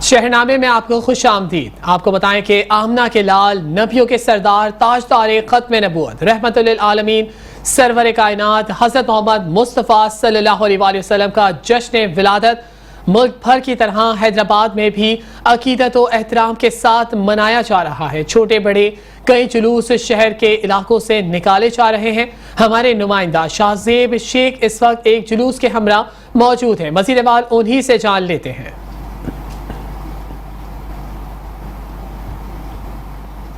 شہرنامے میں آپ کو خوش آمدید۔ آپ کو بتائیں کہ آمنہ کے لال، نبیوں کے سردار، تاجدار ختم نبوت، رحمت للعالمین، سرور کائنات حضرت محمد مصطفیٰ صلی اللہ علیہ وآلہ وسلم کا جشن ولادت ملک بھر کی طرح حیدرآباد میں بھی عقیدت و احترام کے ساتھ منایا جا رہا ہے۔ چھوٹے بڑے کئی جلوس شہر کے علاقوں سے نکالے جا رہے ہیں۔ ہمارے نمائندہ شاہ زیب شیخ اس وقت ایک جلوس کے ہمراہ موجود ہیں۔ مزید بات انہی سے جان لیتے ہیں۔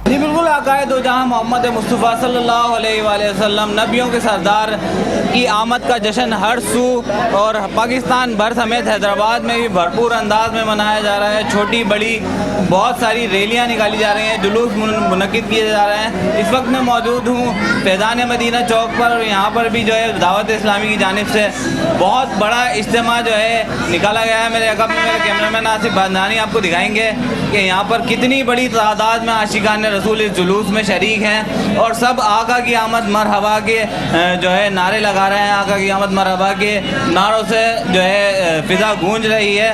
جی بالکل، عقائد دو جہاں محمد مصطفیٰ صلی اللہ علیہ وآلہ وسلم نبیوں کے سردار کی آمد کا جشن ہر سو اور پاکستان بھر سمیت حیدرآباد میں بھی بھرپور انداز میں منایا جا رہا ہے۔ چھوٹی بڑی بہت ساری ریلیاں نکالی جا رہی ہیں، جلوس منعقد کیے جا رہے ہیں۔ اس وقت میں موجود ہوں فیضان مدینہ چوک پر، اور یہاں پر بھی جو ہے دعوت اسلامی کی جانب سے بہت بڑا اجتماع جو ہے نکالا گیا ہے۔ میرے عقب میں میرے کیمرامین آصف بندانی آپ کو دکھائیں گے کہ یہاں پر کتنی بڑی تعداد میں عاشقان رسول اس جلوس میں شریک ہیں، اور سب آقا کی آمد مرحبا کے جو ہے نعرے لگا رہے ہیں۔ آقا کی آمد مرحبا کے نعروں سے جو ہے فضا گونج رہی ہے،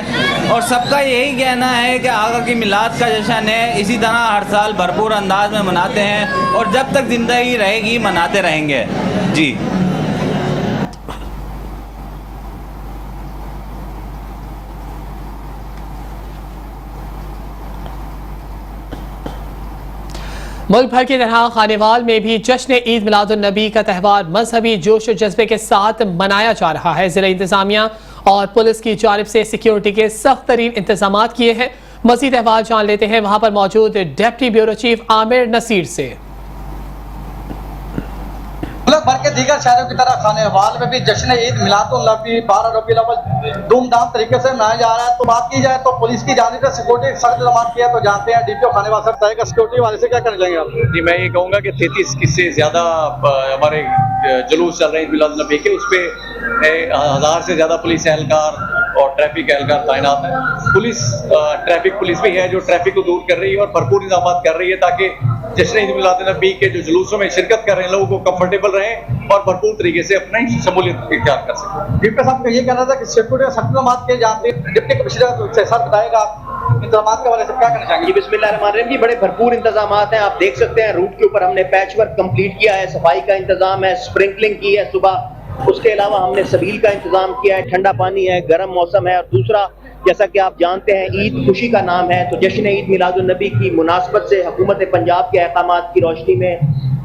اور سب کا یہی کہنا ہے کہ آقا کی میلاد کا جشن ہے اسی طرح ہر سال بھرپور انداز میں مناتے ہیں، اور جب تک زندگی رہے گی مناتے رہیں گے۔ جی ملک بھر کی طرح خانیوال میں بھی جشن عید میلاد النبی کا تہوار مذہبی جوش و جذبے کے ساتھ منایا جا رہا ہے۔ ضلع انتظامیہ اور پولیس کی جانب سے سیکیورٹی کے سخت ترین انتظامات کیے ہیں۔ مزید احوال جان لیتے ہیں وہاں پر موجود ڈپٹی بیورو چیف عامر نصیر سے۔ ملک بھر کے دیگر شہروں کی طرح خانیوال میں بھی جشن عید میلاد النبی 12 ربیع الاول دھوم دھام طریقے سے منایا جا رہا ہے۔ تو بات کی جائے تو پولیس کی جانب سے سیکورٹی سخت انتظامات کیا تو جانتے ہیں ڈی پی او خانیوال سر طے کا سیکورٹی والے سے کیا کرنا چاہیں گے آپ؟ جی میں یہ کہوں گا کہ 33 سے زیادہ ہمارے جلوس چل رہے ہیں میلاد النبی کے، اس پہ 1000 سے زیادہ پولیس اہلکار اور ٹریفک اہلکار تعینات ہیں۔ پولیس ٹریفک پولیس بھی ہے جو ٹریفک کو دور کر رہی ہے اور بھرپور انتظامات کر رہی ہے تاکہ جشن عید میلاد النبی کے جو جلوسوں میں شرکت کر رہے ہیں لوگوں کو کمفرٹیبل رہیں اور بھرپور طریقے سے اپنی شمولیت اختیار کر سکیں۔ ڈی پی او صاحب کا یہ کہنا تھا کہ سیکورٹی کا سخت انتظامات کیے جاتے ہیں، ڈپٹی کمشنر سے سر بتائے گا آپ انتظامات کے حوالے سے کیا کرنا چاہیں گے؟ جی بسم اللہ الرحمن الرحیم۔ جی بڑے بھرپور انتظامات ہیں، آپ دیکھ سکتے ہیں روٹ کے اوپر ہم نے پیچ ورک کمپلیٹ کیا ہے، صفائی کا انتظام ہے، اسپرنکلنگ کی ہے صبح، اس کے علاوہ ہم نے سبیل کا انتظام کیا ہے، ٹھنڈا پانی ہے، گرم موسم ہے، اور دوسرا جیسا کہ آپ جانتے ہیں عید خوشی کا نام ہے، تو جشن عید میلاد النبی کی مناسبت سے حکومت پنجاب کے احکامات کی روشنی میں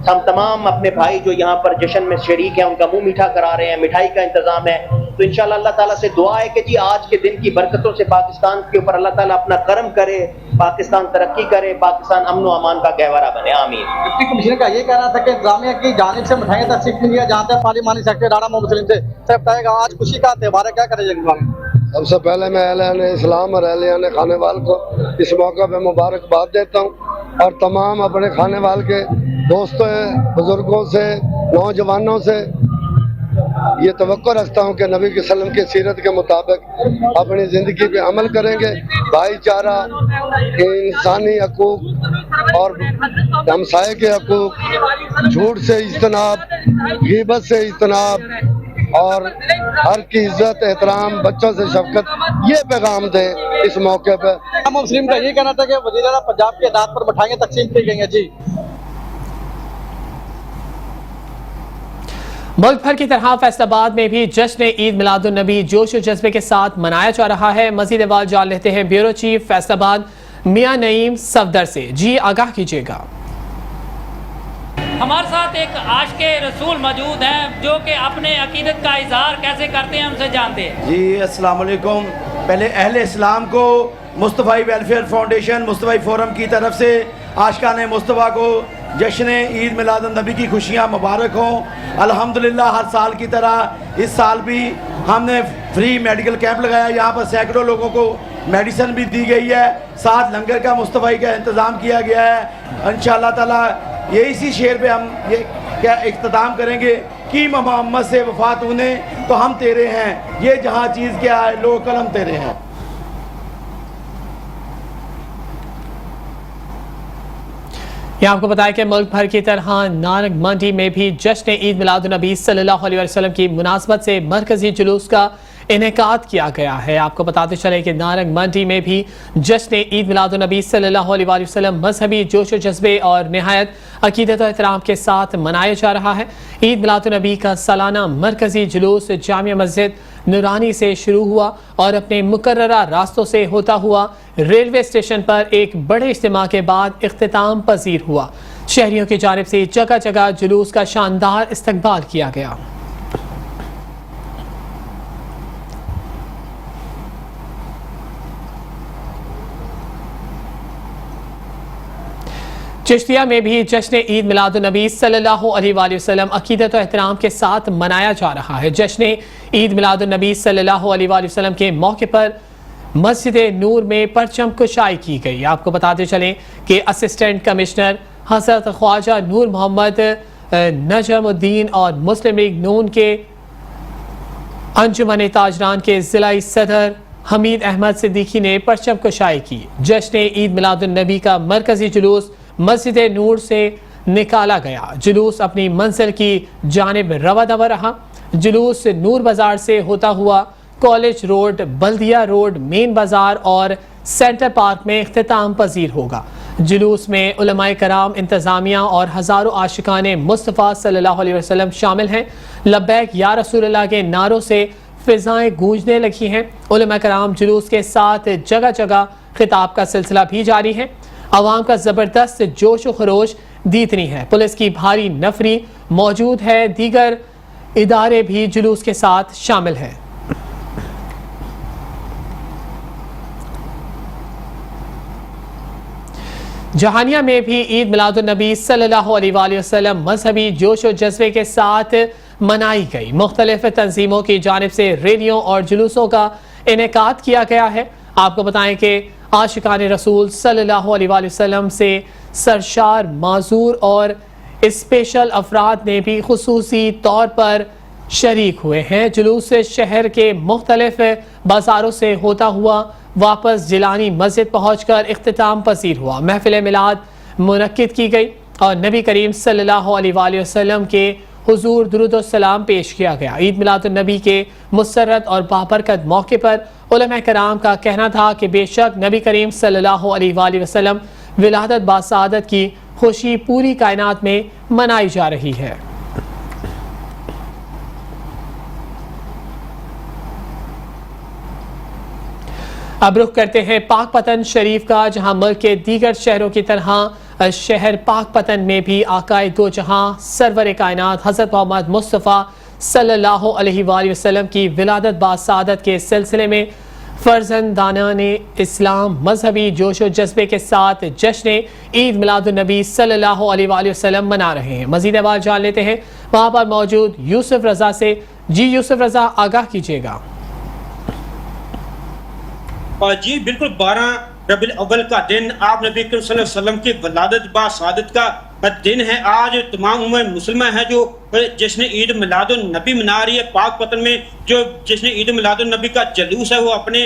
ہم تمام اپنے بھائی جو یہاں پر جشن میں شریک ہیں ان کا منہ میٹھا کرا رہے ہیں، مٹھائی کا انتظام ہے۔ تو انشاءاللہ اللہ تعالیٰ سے دعا ہے کہ جی آج کے دن کی برکتوں سے پاکستان کے اوپر اللہ تعالیٰ اپنا کرم کرے، پاکستان ترقی کرے، پاکستان امن و امان کا گہوارہ بنے، آمین۔ ڈپٹی کمشنر کا یہ کہنا تھا کہ انتظامیہ کی جانب سے مٹھائیاں تقسیم کی گئی، جانتے ہیں پارلیمانی سیکرٹری رانا محمد سلیم سے سر بتائے گا آج خوشی کا تہوار ہے، کیا کریں گے؟ سب سے پہلے میں اہلِ اسلام اور اہلِ خانیوال کو اس موقع پہ مبارکباد دیتا ہوں، اور تمام اپنے خانیوال کے دوستوں بزرگوں سے نوجوانوں سے یہ توقع رکھتا ہوں کہ نبی صلی اللہ علیہ وسلم کی سیرت کے مطابق اپنی زندگی پہ عمل کریں گے، بھائی چارہ، انسانی حقوق اور ہمسائے کے حقوق، جھوٹ سے اجتناب، غیبت سے اجتناب، اور ہر کی عزت احترام، بچوں سے شفقت، یہ پیغام دیں اس موقع پہ۔ مسلم کا یہ کہنا تھا کہ وزیر اعلیٰ پنجاب کے اعداد پر مٹھائیاں تقسیم کی گئی ہیں۔ جی ملک بھر کی طرح فیصل آباد میں بھی جشن عید میلاد النبی جوش و جذبے کے ساتھ منایا جا رہا ہے۔ مزید احوال جان لیتے ہیں بیورو چیف فیصل آباد میاں نعیم صفدر سے۔ جی آگاہ کیجیے گا۔ ہمارے ساتھ ایک عاشق رسول موجود ہیں جو کہ اپنے عقیدت کا اظہار کیسے کرتے ہیں ان سے جانتے ہیں۔ جی السلام علیکم۔ پہلے اہل اسلام کو مصطفی ویلفیئر فاؤنڈیشن مصطفی فورم کی طرف سے عاشقان مصطفیٰ کو جشن عید میلاد النبی کی خوشیاں مبارک ہوں۔ الحمدللہ ہر سال کی طرح اس سال بھی ہم نے فری میڈیکل کیمپ لگایا، یہاں پر سینکڑوں لوگوں کو میڈیسن بھی دی گئی ہے، ساتھ لنگر کا مصطفی کا انتظام کیا گیا ہے۔ انشاءاللہ تعالیٰ یہ اسی شعر پہ ہم یہ کیا اختتام کریں گے کہ محمد سے وفات ہونے تو ہم تیرے ہیں، یہ جہاں چیز کیا ہے لو قلم تیرے ہیں۔ یہ آپ کو بتایا کہ ملک بھر کی طرح نارنگ منڈی میں بھی جشن عید میلاد النبی صلی اللہ علیہ وسلم کی مناسبت سے مرکزی جلوس کا انعقاد کیا گیا ہے۔ آپ کو بتاتے چلیں کہ نارنگ منڈی میں بھی جشن عید میلاد النبی صلی اللہ علیہ وآلہ وسلم مذہبی جوش و جذبے اور نہایت عقیدت و احترام کے ساتھ منایا جا رہا ہے۔ عید میلاد النبی کا سالانہ مرکزی جلوس جامع مسجد نورانی سے شروع ہوا اور اپنے مقررہ راستوں سے ہوتا ہوا ریلوے اسٹیشن پر ایک بڑے اجتماع کے بعد اختتام پذیر ہوا۔ شہریوں کی جانب سے جگہ جگہ جلوس کا شاندار استقبال کیا گیا۔ چشتیہ میں بھی جشن عید میلاد النبی صلی اللہ علیہ وآلہ وسلم عقیدت و احترام کے ساتھ منایا جا رہا ہے۔ جشن عید میلاد النبی صلی اللہ علیہ وآلہ وسلم کے موقع پر مسجد نور میں پرچم کشائی کی گئی۔ آپ کو بتاتے چلیں کہ اسسٹنٹ کمشنر حضرت خواجہ نور محمد نجم الدین اور مسلم لیگ نون کے انجمن تاجران کے ضلعی صدر حمید احمد صدیقی نے پرچم کشائی کی۔ جشن عید میلاد النبی کا مرکزی جلوس مسجد نور سے نکالا گیا۔ جلوس اپنی منزل کی جانب رواں دوا رہا۔ جلوس نور بازار سے ہوتا ہوا کالج روڈ، بلدیہ روڈ، مین بازار اور سینٹر پارک میں اختتام پذیر ہوگا۔ جلوس میں علماء کرام، انتظامیہ اور ہزاروں عاشقان مصطفیٰ صلی اللہ علیہ وسلم شامل ہیں۔ لبیک یا رسول اللہ کے نعروں سے فضائیں گونجنے لگی ہیں۔ علماء کرام جلوس کے ساتھ جگہ جگہ خطاب کا سلسلہ بھی جاری ہے۔ عوام کا زبردست جوش و خروش دیدنی ہے۔ پولیس کی بھاری نفری موجود ہے۔ دیگر ادارے بھی جلوس کے ساتھ شامل ہیں۔ جہانیہ میں بھی عید میلاد النبی صلی اللہ علیہ وآلہ وسلم مذہبی جوش و جذبے کے ساتھ منائی گئی۔ مختلف تنظیموں کی جانب سے ریلیوں اور جلوسوں کا انعقاد کیا گیا ہے۔ آپ کو بتائیں کہ عاشقان رسول صلی اللہ علیہ وآلہ وسلم سے سرشار معذور اور اسپیشل افراد نے بھی خصوصی طور پر شریک ہوئے ہیں۔ جلوس شہر کے مختلف بازاروں سے ہوتا ہوا واپس جیلانی مسجد پہنچ کر اختتام پذیر ہوا۔ محفل میلاد منعقد کی گئی اور نبی کریم صلی اللہ علیہ وآلہ وسلم کے حضور درود و سلام پیش کیا گیا۔ عید میلاد النبی کے مسرت اور بابرکت موقع پر علماء کرام کا کہنا تھا کہ بے شک نبی کریم صلی اللہ علیہ وآلہ وسلم ولادت باسعادت کی خوشی پوری کائنات میں منائی جا رہی ہے۔ اب رخ کرتے ہیں پاک پتن شریف کا، جہاں ملک کے دیگر شہروں کی طرح شہر پاک پتن میں بھی آقائے دو جہاں سرور کائنات حضرت محمد مصطفیٰ صلی اللہ علیہ وآلہ وسلم کی ولادت باسعادت کے سلسلے میں فرزندانان اسلام مذہبی جوش و جذبے کے ساتھ جشن عید میلاد النبی صلی اللہ علیہ وآلہ وسلم منا رہے ہیں۔ مزید احوال جان لیتے ہیں وہاں پر موجود یوسف رضا سے۔ جی یوسف رضا، آگاہ کیجیے گا۔ جی بالکل، 12 ربیع الاول کا دن آپ نبی کریم صلی اللہ علیہ وسلم کی ولادت باسعادت کا دن ہے۔ آج تمام امت مسلمہ ہے جو جشن عید میلاد النبی منا رہی ہے۔ پاک پتن میں جو جشن عید میلاد النبی کا جلوس ہے وہ اپنے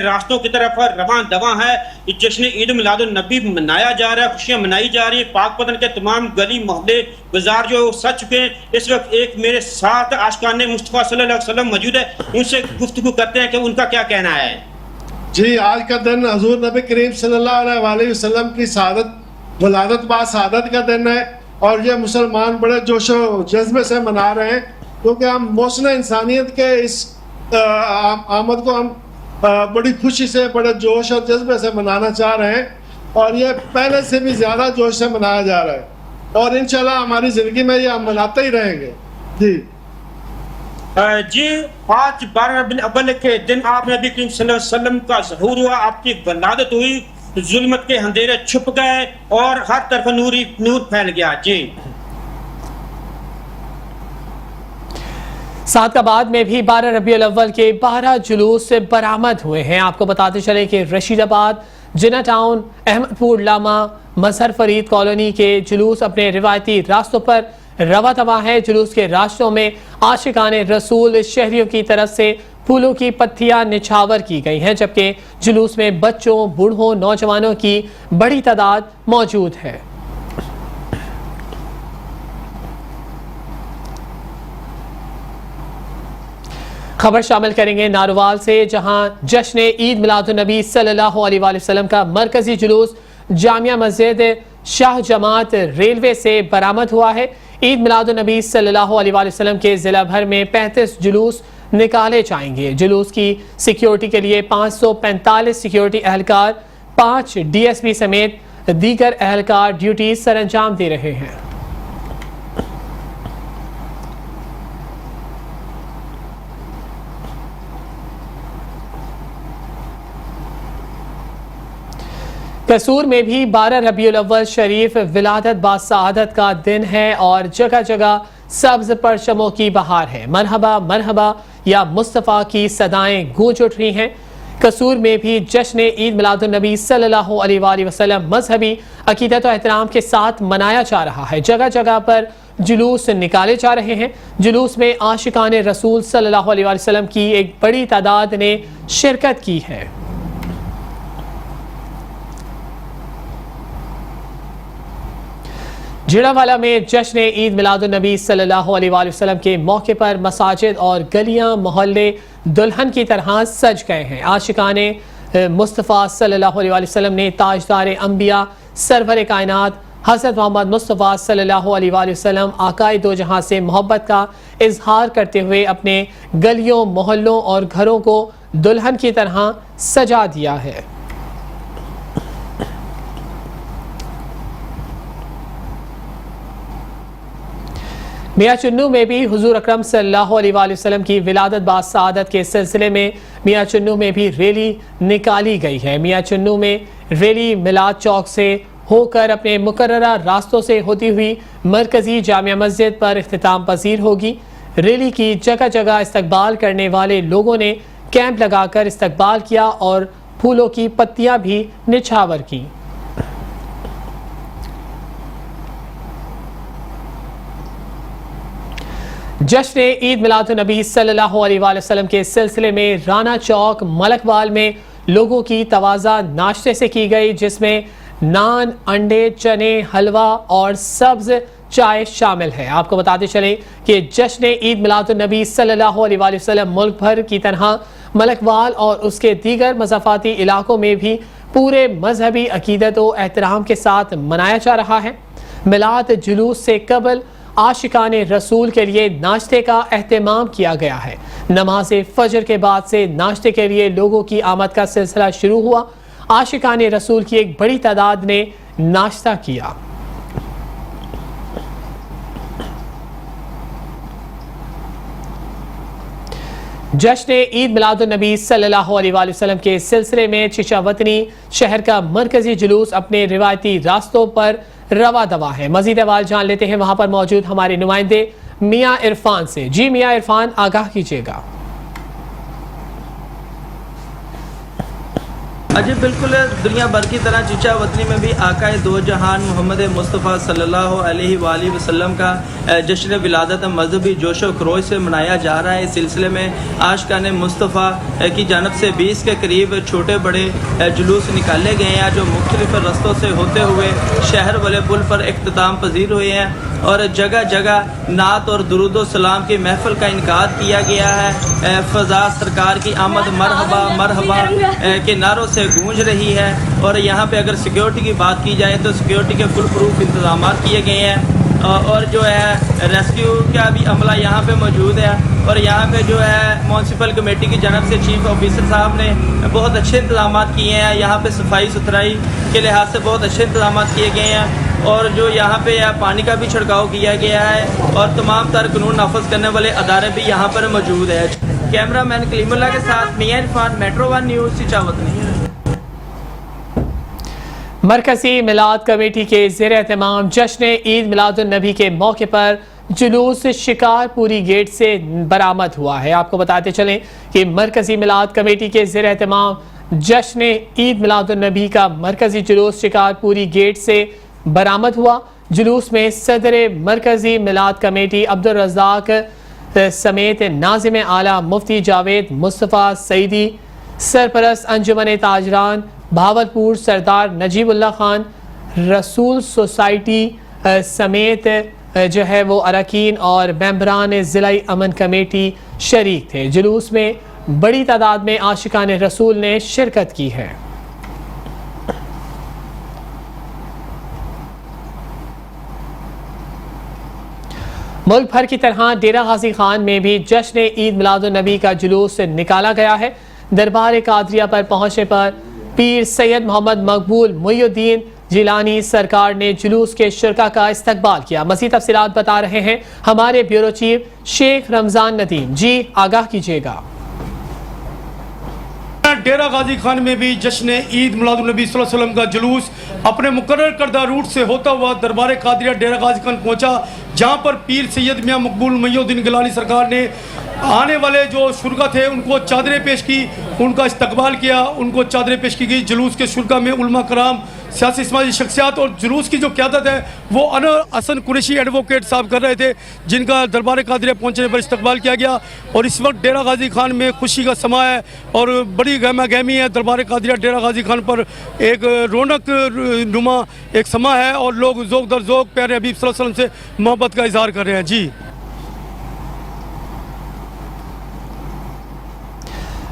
راستوں کی طرف رواں دواں ہے۔ جشن عید میلاد النبی منایا جا رہا ہے، خوشیاں منائی جا رہی ہیں۔ پاک پتن کے تمام گلی محلے بازار جو سج چکے ہیں۔ اس وقت ایک میرے ساتھ عاشقان مصطفیٰ صلی اللہ علیہ وسلم موجود ہے، ان سے گفتگو کرتے ہیں کہ ان کا کیا کہنا ہے۔ جی، آج کا دن حضور نبی کریم صلی اللہ علیہ وآلہ وسلم کی ولادت باسعادت کا دن ہے، اور یہ مسلمان بڑے جوش و جذبے سے منا رہے ہیں، کیونکہ ہم محسن انسانیت کے اس آمد کو ہم بڑی خوشی سے، بڑے جوش اور جذبے سے منانا چاہ رہے ہیں، اور یہ پہلے سے بھی زیادہ جوش سے منایا جا رہا ہے، اور انشاءاللہ ہماری زندگی میں یہ ہم مناتے ہی رہیں گے۔ جی 12 ربیع الاول کے دن آپ نبی کریم صلی اللہ علیہ وسلم کا ظہور ہوا، آپ کی ولادت ہوئی، ظلمت کے اندھیرے چھپ گئے اور ہر طرف نور پھیل گیا۔ جی سعدآباد میں بھی 12 ربیع الاول کے 12 جلوس برآمد ہوئے ہیں۔ آپ کو بتاتے چلیں کہ رشید آباد، جناح ٹاؤن، احمد پور لاما، مظہر فرید کالونی کے جلوس اپنے روایتی راستوں پر رواں دواں ہے۔ جلوس کے راستوں میں عاشقان رسول شہریوں کی طرف سے پھولوں کی پتیاں نچھاور کی گئی ہیں، جبکہ جلوس میں بچوں، بوڑھوں، نوجوانوں کی بڑی تعداد موجود ہے۔ خبر شامل کریں گے ناروال سے، جہاں جشن عید میلاد النبی صلی اللہ علیہ وآلہ وسلم کا مرکزی جلوس جامعہ مسجد شاہ جماعت ریلوے سے برآمد ہوا ہے۔ عید میلاد النبی صلی اللہ علیہ وآلہ وسلم کے ضلع بھر میں 35 جلوس نکالے جائیں گے۔ جلوس کی سیکیورٹی کے لیے 545 سیکیورٹی اہلکار، 5 ڈی ایس پی سمیت دیگر اہلکار ڈیوٹی سر انجام دے رہے ہیں۔ قصور میں بھی 12 ربیع الاول شریف ولادت با سعادت کا دن ہے اور جگہ جگہ سبز پرچموں کی بہار ہے۔ مرحبا مرحبا یا مصطفیٰ کی صدائیں گونج اٹھ رہی ہیں۔ قصور میں بھی جشن عید میلاد النبی صلی اللہ علیہ وآلہ وسلم مذہبی عقیدت و احترام کے ساتھ منایا جا رہا ہے۔ جگہ جگہ پر جلوس نکالے جا رہے ہیں۔ جلوس میں عاشقان رسول صلی اللہ علیہ وآلہ وسلم کی ایک بڑی تعداد نے شرکت کی ہے۔ جڑاوالا میں جشن عید میلاد النبی صلی اللہ علیہ وآلہ وسلم کے موقع پر مساجد اور گلیاں محلے دلہن کی طرح سج گئے ہیں۔ عاشقان مصطفیٰ صلی اللہ علیہ وآلہ وسلم نے تاجدار انبیاء سرور کائنات حضرت محمد مصطفیٰ صلی اللہ علیہ وآلہ وسلم آقائے دو جہاں سے محبت کا اظہار کرتے ہوئے اپنے گلیوں محلوں اور گھروں کو دلہن کی طرح سجا دیا ہے۔ میاں چنو میں بھی حضور اکرم صلی اللہ علیہ وآلہ وسلم کی ولادت با سعادت کے سلسلے میں میاں چنو میں بھی ریلی نکالی گئی ہے۔ میاں چنو میں ریلی میلاد چوک سے ہو کر اپنے مقررہ راستوں سے ہوتی ہوئی مرکزی جامعہ مسجد پر اختتام پذیر ہوگی۔ ریلی کی جگہ جگہ استقبال کرنے والے لوگوں نے کیمپ لگا کر استقبال کیا اور پھولوں کی پتیاں بھی نچھاور کی۔ جشن عید میلاد النبی صلی اللہ علیہ وآلہ وسلم کے سلسلے میں رانا چوک ملک وال میں لوگوں کی تواضع ناشتے سے کی گئی، جس میں نان، انڈے، چنے، حلوہ اور سبز چائے شامل ہے۔ آپ کو بتاتے چلیں کہ جشن عید میلاد النبی صلی اللہ علیہ وآلہ وسلم ملک بھر کی طرح ملک وال اور اس کے دیگر مضافاتی علاقوں میں بھی پورے مذہبی عقیدت و احترام کے ساتھ منایا جا رہا ہے۔ میلاد جلوس سے قبل عاشقان رسول کے لیے ناشتے کا اہتمام کیا گیا ہے۔ نماز فجر کے بعد سے ناشتے کے لیے لوگوں کی آمد کا سلسلہ شروع ہوا۔ عاشقان رسول کی ایک بڑی تعداد نے ناشتہ کیا۔ جشن عید میلاد النبی صلی اللہ علیہ وآلہ وسلم کے سلسلے میں چچا وطنی شہر کا مرکزی جلوس اپنے روایتی راستوں پر رواں دواں ہے۔ مزید احوال جان لیتے ہیں وہاں پر موجود ہمارے نمائندے میاں عرفان سے۔ جی میاں عرفان، آگاہ کیجیے گا۔ جی بالکل، دنیا بھر کی طرح چچا وطنی میں بھی آقائے دو جہان محمد مصطفیٰ صلی اللہ علیہ وآلہ وسلم کا جشن ولادت مذہبی جوش و خروش سے منایا جا رہا ہے۔ اس سلسلے میں عاشقان مصطفیٰ کی جانب سے 20 کے قریب چھوٹے بڑے جلوس نکالے گئے ہیں، جو مختلف رستوں سے ہوتے ہوئے شہر والے پل پر اختتام پذیر ہوئے ہیں اور جگہ جگہ نعت اور درود و سلام کی محفل کا انعقاد کیا گیا ہے۔ فضا سرکار کی آمد مرحبا مرحبا کے نعروں سے گونج رہی ہے اور یہاں پہ اگر سیکیورٹی کی بات کی جائے تو سیکیورٹی کے فل پروف انتظامات کیے گئے ہیں اور جو ہے ریسکیو کا بھی عملہ یہاں پہ موجود ہے اور یہاں پہ جو ہے میونسپل کمیٹی کی جانب سے چیف آفیسر صاحب نے بہت اچھے انتظامات کیے ہیں۔ یہاں پہ صفائی ستھرائی کے لحاظ سے بہت اچھے انتظامات کیے گئے ہیں اور جو یہاں پہ پانی کا بھی چھڑکاؤ کیا گیا ہے اور تمام تر قانون نافذ کرنے والے ادارے بھی یہاں پر موجود ہے۔ کیمرہ مین کلیم اللہ کے ساتھ میاں عرفان، میٹرو 1 نیوز، چچا وطنی۔ مرکزی میلاد کمیٹی کے زیر اہتمام جشن عید میلاد النبی کے موقع پر جلوس شکار پوری گیٹ سے برآمد ہوا ہے۔ آپ کو بتاتے چلیں کہ مرکزی میلاد کمیٹی کے زیر اہتمام جشن عید میلاد النبی کا مرکزی جلوس شکار پوری گیٹ سے برآمد ہوا۔ جلوس میں صدر مرکزی میلاد کمیٹی عبدالرزاق سمیت ناظم اعلیٰ مفتی جاوید مصطفیٰ سعیدی، سرپرست انجمن تاجران بھاولپور سردار نجیب اللہ خان، رسول سوسائٹی سمیت جو ہے وہ اراکین اور ممبران ضلعی امن کمیٹی शरीक थे। जुलूस में बड़ी तादाद में आशिकान रसूल ने शिरकत की है। मुल्क भर की तरह डेरा गाजी खान में भी जश्न ईद मिलादुन नबी का जुलूस निकाला गया है। दरबार कादरिया पर पहुंचने पर पीर सैयद मोहम्मद मकबूल मुईउद्दीन जिलानी सरकार ने जुलूस के शुरका का इस्तकबाल किया। मज़ीद तफसीलात बता रहे हैं हमारे ब्यूरो चीफ शेख रमजान नदीम। जी आगाह कीजिएगा। डेरा गाजी खान में भी जश्न ईद मिलादुन नबी सल्लल्लाहु अलैहि वसल्लम का जुलूस अपने मुकर्रर करदा रूट से होता हुआ दरबार कादरिया डेरा गाजी खान पहुंचा, जहां पर पीर सैयद मियां मकबूल मुईउद्दीन गिलानी सरकार ने आने वाले जो शुरका थे उनको चादरें पेश की, उनका इस्तकबाल किया, उनको चादरें पेश की गई। जुलूस के शुरका में उलमा कराम, सियासी समाजी शख्सियात और जुलूस की जो क़यादत है वो अनवर हसन कुरैशी एडवोकेट साहब कर रहे थे, जिनका दरबार कादरिया पहुंचने पर इस्तकबाल किया गया। और इस वक्त डेरा गाजी खान में खुशी का समा है और बड़ी गहमा गहमी है। दरबार कादरिया डेरा गाजी खान पर एक रौनक नुमा एक समा है और लोग ज़ोक दर ज़ोक प्यारे हबीब सल्लल्लाहु अलैहि वसल्लम से मोहब्बत का इजहार कर रहे हैं। जी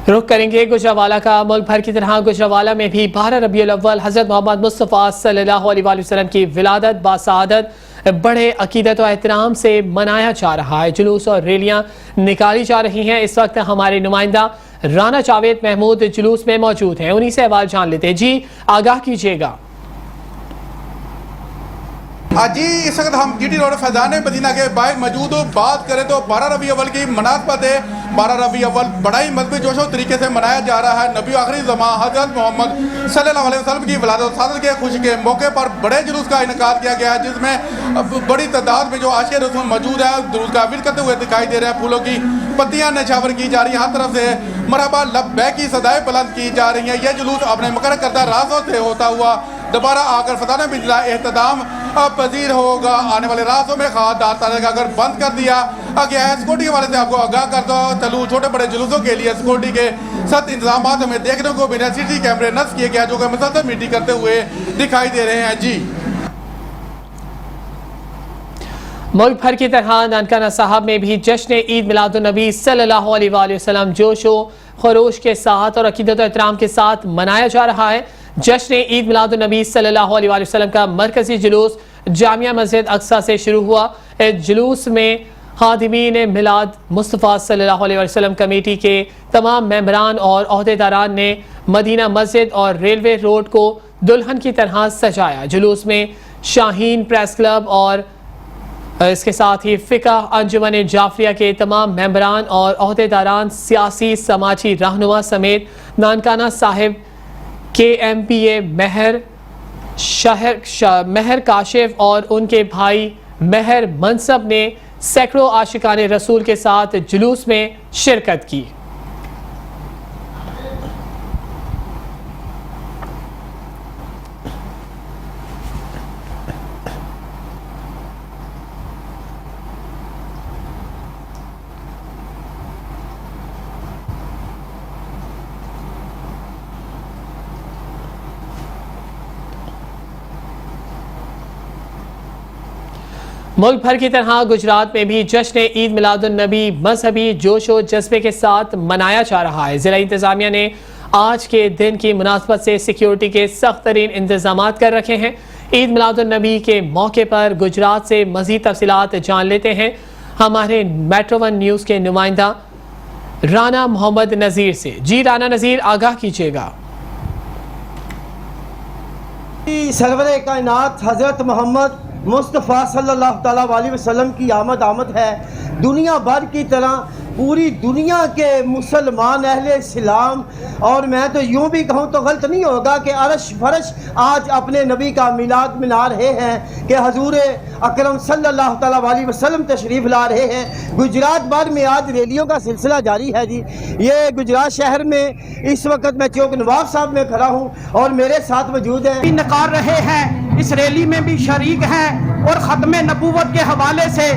रुख करेंगे गुजरावाला का। मुल्क भर की तरह गुजरावाला में भी 12 रबीउल अव्वल हज़रत मोहम्मद मुस्तफ़ा सल्लल्लाहु अलैहि वसल्लम की विलादत बासआदत बड़े अकीदत और एहतराम से मनाया जा रहा है। जुलूस और रैलियां निकाली जा रही हैं। इस वक्त हमारे नुमाइंदा राना जावेद महमूद जुलूस में मौजूद हैं, उन्हीं से अहवाल जान लेते हैं। जी आगाह कीजिएगा। जी इस वक्त हम GT रोड फैजान मदीना के बाहर मौजूद हो। बात करें तो 12 रबी अव्वल की मुनासबत है। 12 रबी अव्वल बड़ा ही मजबूत जोशो तरीके से मनाया जा रहा है। नबी आखिरी ज़मां हज़रत मोहम्मद सल्लल्लाहु अलैहि वसल्लम की विलादत सादत के खुशी के मौके पर बड़े जुलूस का इनकाद किया गया है, जिसमें बड़ी तादाद में जो आशिक़ रसूल मौजूद है जुलूस का विल करते हुए दिखाई दे रहे हैं। फूलों की पत्तियां नशावर की जा रही हैं, हर तरफ से मरहबा लब्बैक की सदाएं बुलंद की जा रही हैं। यह जुलूस अपने मुकर्रर करदा रास्तों से होता हुआ दोबारा आकर फसाने बिजला एहतदाम पजीर होगा। आने वाले रास्तों में खासदार तारे का अगर बंद कर दिया गया है। सिक्योरिटी के वाले से आपको आगाह कर दो चलूँ, छोटे बड़े जुलूसों के लिए सिक्योरिटी के सख्त इंतजाम हमें देखने को बिना CCTV कैमरे नस्ब किए गए जो कि मुसलसल मीटिंग करते हुए दिखाई दे रहे हैं। जी मुल्क भर की तरह ननकाना साहब में भी जश्न ईद मिलादुन नबी सल्लल्लाहु अलैहि वसल्लम जोश व खरोश के साथ और अकीदत और एहतराम के साथ मनाया जा रहा है। जश्न ईद मिलादुन नबी सल्लल्लाहु अलैहि वसल्लम का मरकजी जुलूस जामिया मस्जिद अक्सा से शुरू हुआ। इस जुलूस में खादिमीन मिलाद मुस्तफ़ा सल्लल्लाहु अलैहि वसल्लम कमेटी के तमाम मेंबरान और ओहदेदारान ने मदीना मस्जिद और रेलवे रोड को दुल्हन की तरह सजाया। जुलूस में शाहीन प्रेस क्लब और इसके साथ ही फ़िक़ा अंजुमन जाफरिया के तमाम मेंबरान और ओहदेदारान, सियासी समाजी रहनुमा समेत नानकाना साहिब KMPA महर काशिफ और उनके भाई महर मनसब ने सैकड़ों आशिकान रसूल के साथ जुलूस में शिरकत की। मुल्क भर की तरह गुजरात में भी जश्न ईद मिलादुन नबी मजहबी जोश व जज्बे के साथ मनाया जा रहा है। ज़िला इंतज़ामिया ने आज के दिन की मुनासबत से सिक्योरिटी के सख्त तरीन इंतजाम कर रखे हैं। ईद मिलादुन नबी के मौके पर गुजरात से मज़ीद तफसीलात जान लेते हैं हमारे मेट्रो 1 न्यूज़ के नुमाइंदा राना मोहम्मद नज़ीर से। जी राना नज़ीर आगाह कीजिएगा। सरवरे कायनात हज़रत मोहम्मद मुस्तफ़ा सल्लल्लाहु अलैहि वसल्लम की आमद है। दुनिया भर की तरह पूरी दुनिया के मुसलमान अहले इस्लाम, और मैं तो यूँ भी कहूँ तो गलत नहीं होगा कि अरश फरश आज अपने नबी का मिलाद मना रहे हैं कि हजूर अकरम सल्लल्लाहु अलैहि वसल्लम तशरीफ़ ला रहे हैं। गुजरात भर में आज रैलियों का सिलसिला जारी है। जी ये गुजरात शहर में इस वक्त मैं चौक नवाब साहब में खड़ा हूँ और मेरे साथ मौजूद हैं नकार रहे हैं, इस रैली में भी शरीक हैं और ख़त्म नबूवत के हवाले से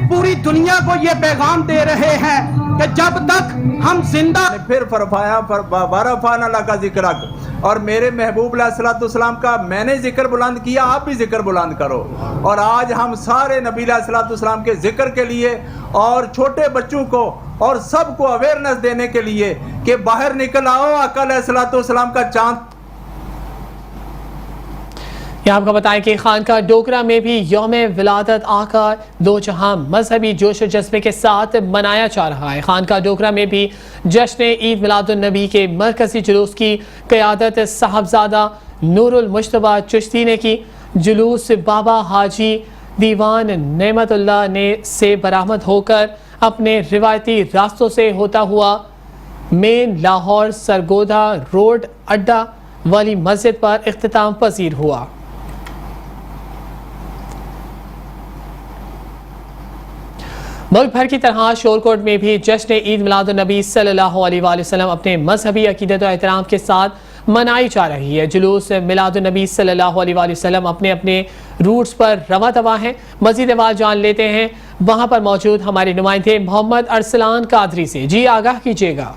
पूरी दुनिया को ये पैगाम दे रहे हैं कि जब तक हम जिंदा फिर फरमाया बारह फाना का जिक्र اور میرے محبوب علیہ الصلوۃ والسلام کا میں نے ذکر بلند کیا، آپ بھی ذکر بلند کرو. اور آج ہم سارے نبی علیہ الصلوۃ والسلام کے ذکر کے لیے اور چھوٹے بچوں کو اور سب کو اویئرنیس دینے کے لیے کہ باہر نکل آؤ، آقا علیہ الصلوۃ والسلام کا چاند. یہ آپ کو بتائیں کہ خانقاہ ڈوگرہ میں بھی یوم ولادت آقا دو جہاں مذہبی جوش و جذبے کے ساتھ منایا جا رہا ہے. خانقاہ ڈوگرہ میں بھی جشن عید میلاد النبی کے مرکزی جلوس کی قیادت صاحبزادہ نور المجتبیٰ چشتی نے کی. جلوس بابا حاجی دیوان نعمت اللہ نے سے برآمد ہو کر اپنے روایتی راستوں سے ہوتا ہوا مین لاہور سرگودا روڈ اڈا والی مسجد پر اختتام پذیر ہوا. ملک بھر کی طرح شورکوٹ میں بھی جشن عید میلاد النبی صلی اللہ علیہ وآلہ وسلم اپنے مذہبی عقیدت و احترام کے ساتھ منائی جا رہی ہے. جلوس میلاد النبی صلی اللہ علیہ وآلہ وسلم اپنے اپنے روٹس پر رواں دواں ہیں. مزید بات جان لیتے ہیں وہاں پر موجود ہمارے نمائندے محمد ارسلان قادری سے. جی آگاہ کیجیے گا.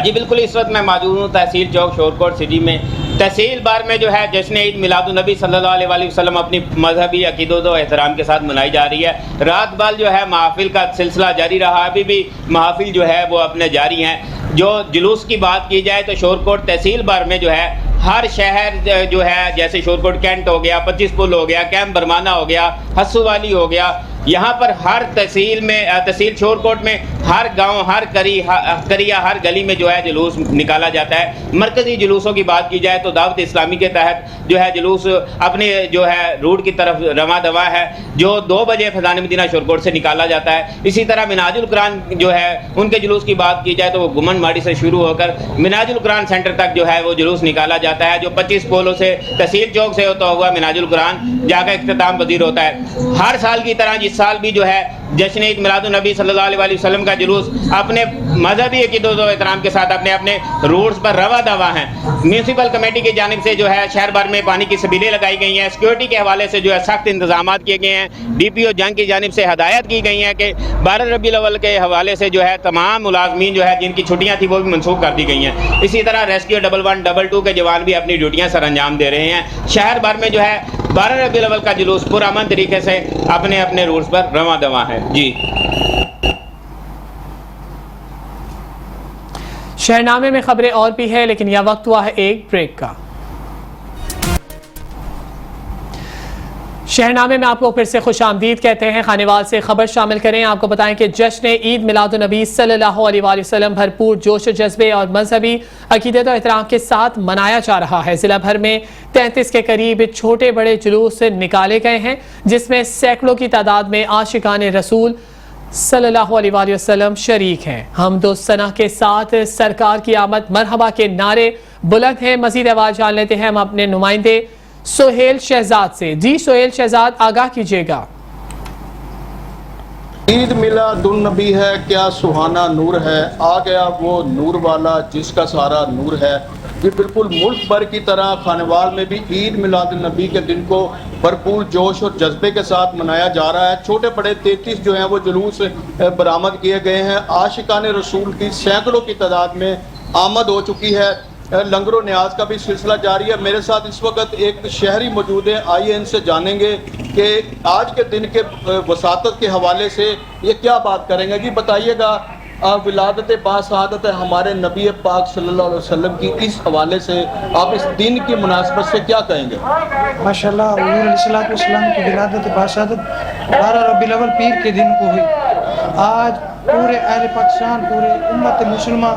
جی بالکل، اس وقت میں موجود ہوں تحصیل چوک شورکوٹ سٹی میں. تحصیل بار میں جو ہے جشن عید میلاد النبی صلی اللہ علیہ وآلہ وسلم اپنی مذہبی عقیدت و احترام کے ساتھ منائی جا رہی ہے. رات بھر جو ہے محافل کا سلسلہ جاری رہا، ابھی بھی محافل جو ہے وہ اپنے جاری ہیں. جو جلوس کی بات کی جائے تو شورکوٹ تحصیل بار میں جو ہے ہر شہر جو ہے جیسے شورکوٹ کینٹ ہو گیا، 25 پل ہو گیا، کیمپ برمانہ ہو گیا، ہسو والی ہو گیا، یہاں پر ہر تحصیل میں تحصیل شورکوٹ میں ہر گاؤں، ہر کریا، ہر گلی میں جو ہے جلوس نکالا جاتا ہے. مرکزی جلوسوں کی بات کی جائے تو دعوت اسلامی کے تحت جو ہے جلوس اپنے جو ہے روٹ کی طرف رواں دواں ہے، جو 2 بجے فیضان مدینہ شورکوٹ سے نکالا جاتا ہے. اسی طرح مناج القرآن جو ہے ان کے جلوس کی بات کی جائے تو وہ گمن ماڑی سے شروع ہو کر مناج القرآن سینٹر تک جو ہے وہ جلوس نکالا جاتا ہے، جو 25 پولوں سے تحصیل چوک سے ہوتا ہوا مناج القرآن جا کر اختتام پذیر ہوتا ہے. ہر سال کی طرح جس سال بھی جو ہے جشن عید میلاد النبی صلی اللہ علیہ وآلہ وسلم کا جلوس اپنے مذہبی عقیدت و احترام کے ساتھ اپنے روٹس پر رواں دواں ہیں. میونسپل کمیٹی کی جانب سے جو ہے شہر بھر میں پانی کی سبیلیں لگائی گئی ہیں. سیکورٹی کے حوالے سے جو ہے سخت انتظامات کیے گئے ہیں. ڈی پی او جنگ کی جانب سے ہدایت کی گئی ہیں کہ 12 ربیع الاول کے حوالے سے جو ہے تمام ملازمین جو ہے جن کی چھٹیاں تھیں وہ بھی منسوخ کر دی گئی ہیں. اسی طرح ریسکیو 1122 کے جوان بھی اپنی ڈیوٹیاں سر انجام دے رہے ہیں. شہر بھر میں جو ہے 12 ربیع الاول کا جلوس پرامن طریقے سے اپنے روٹس پر رواں دواں ہے. جی شہرنامے میں خبریں اور بھی ہے، لیکن یہ وقت ہوا ہے ایک بریک کا. شہرنامے میں آپ کو پھر سے خوش آمدید کہتے ہیں. خانیوال سے خبر شامل کریں. آپ کو بتائیں کہ جشن عید میلاد النبی صلی اللہ علیہ وآلہ وسلم بھرپور جوش و جذبے اور مذہبی عقیدت و احترام کے ساتھ منایا جا رہا ہے. ضلع بھر میں 33 کے قریب چھوٹے بڑے جلوس نکالے گئے ہیں، جس میں سینکڑوں کی تعداد میں عاشقان رسول صلی اللہ علیہ وآلہ وسلم شریک ہیں. حمد و ثنا کے ساتھ سرکار کی آمد مرحبا کے نعرے بلند ہیں. مزید آواز جان لیتے ہیں ہم اپنے نمائندے سہیل شہزاد سے. جی سہیل شہزاد آگاہ کیجیے گا. عید میلاد النبی ہے، کیا سہانا نور ہے، آ گیا وہ نور والا جس کا سارا نور ہے. یہ بالکل ملک بھر کی طرح خانیوال میں بھی عید میلاد النبی کے دن کو بھرپور جوش اور جذبے کے ساتھ منایا جا رہا ہے. چھوٹے بڑے 33 جو ہیں وہ جلوس برآمد کیے گئے ہیں. عاشقان رسول کی سینکڑوں کی تعداد میں آمد ہو چکی ہے. لنگر و نیاز کا بھی سلسلہ جاری ہے. میرے ساتھ اس وقت ایک شہری موجود ہے، آئیے ان سے جانیں گے کہ آج کے دن کے وساطت کے حوالے سے یہ کیا بات کریں گے. جی بتائیے گا، ولادت باسعادت ہمارے نبی پاک صلی اللہ علیہ وسلم کی اس حوالے سے آپ اس دن کی مناسبت سے کیا کہیں گے؟ ماشاءاللہ حضور علیہ الصلوۃ والسلام کی ولادت باسعادت 12 ربیع الاول پیر کے دن کو ہوئی. آج پورے اہل پاکستان، پورے امت مسلمہ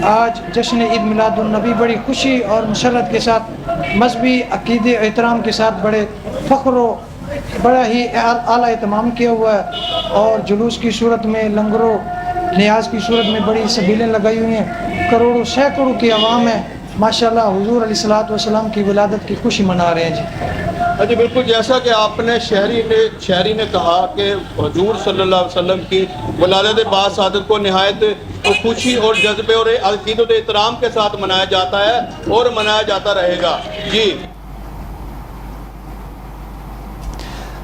آج جشن عید میلاد النبی بڑی خوشی اور مسرت کے ساتھ مذہبی عقیدے احترام کے ساتھ بڑے فخر و بڑا ہی اعلیٰ اہتمام کیا ہوا ہے. اور جلوس کی صورت میں لنگر و نیاز کی صورت میں بڑی سبیلیں لگائی ہوئی ہیں. کروڑوں سینکڑوں کی عوام ہے ماشاءاللہ حضور علیہ الصلوۃ والسلام کی ولادت کی خوشی منا رہے ہیں. جی بالکل، جیسا کہ آپ نے شہری نے کہا کہ حضور صلی اللہ علیہ وسلم کی ولادت باسعادت کو نہایت خوشی اور جذبے اور عقیدت و احترام کے ساتھ منایا جاتا ہے اور منایا جاتا رہے گا. جی